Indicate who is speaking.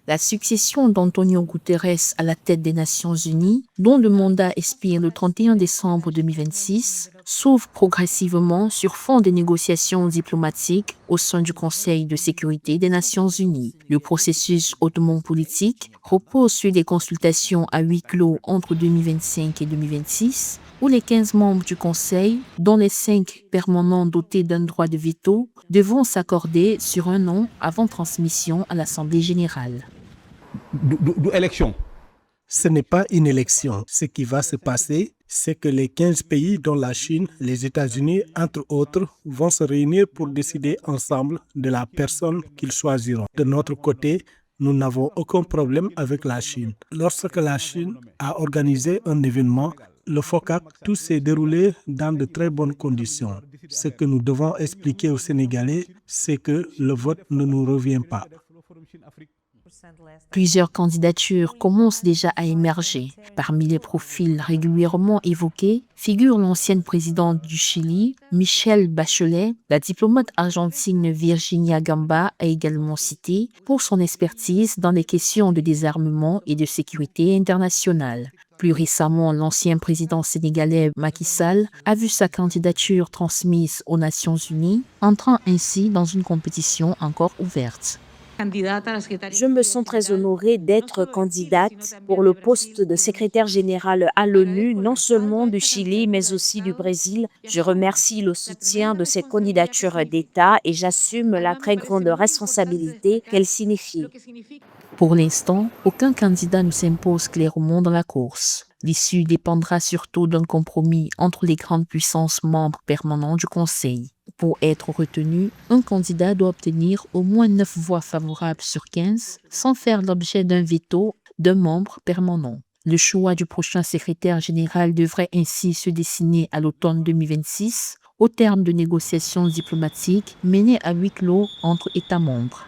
Speaker 1: La succession d'Antonio Guterres à la tête des Nations Unies, dont le mandat expire le 31 décembre 2026, s'ouvre progressivement sur fond de négociations diplomatiques au sein du Conseil de sécurité des Nations Unies. Le processus hautement politique repose sur des consultations à huis clos entre 2025 et 2026, où les 15 membres du Conseil, dont les 5 permanents dotés d'un droit de veto, devront s'accorder sur un nom avant transmission à l'Assemblée générale.
Speaker 2: Élection.
Speaker 3: Ce n'est pas une élection. Ce qui va se passer, c'est que les 15 pays, dont la Chine, les États-Unis, entre autres, vont se réunir pour décider ensemble de la personne qu'ils choisiront. De notre côté, nous n'avons aucun problème avec la Chine. Lorsque la Chine a organisé un événement, le FOCAC, tout s'est déroulé dans de très bonnes conditions. Ce que nous devons expliquer aux Sénégalais, c'est que le vote ne nous revient pas.
Speaker 1: Plusieurs candidatures commencent déjà à émerger. Parmi les profils régulièrement évoqués figure l'ancienne présidente du Chili, Michelle Bachelet. La diplomate argentine Virginia Gamba est également citée pour son expertise dans les questions de désarmement et de sécurité internationale. Plus récemment, l'ancien président sénégalais Macky Sall a vu sa candidature transmise aux Nations Unies, entrant ainsi dans une compétition encore ouverte.
Speaker 4: Je me sens très honorée d'être candidate pour le poste de secrétaire général à l'ONU, non seulement du Chili, mais aussi du Brésil. Je remercie le soutien de cette candidature d'État et j'assume la très grande responsabilité qu'elle signifie.
Speaker 1: Pour l'instant, aucun candidat ne s'impose clairement dans la course. L'issue dépendra surtout d'un compromis entre les grandes puissances membres permanents du Conseil. Pour être retenu, un candidat doit obtenir au moins 9 voix favorables sur 15, sans faire l'objet d'un veto d'un membre permanent. Le choix du prochain secrétaire général devrait ainsi se dessiner à l'automne 2026, au terme de négociations diplomatiques menées à huis clos entre États membres.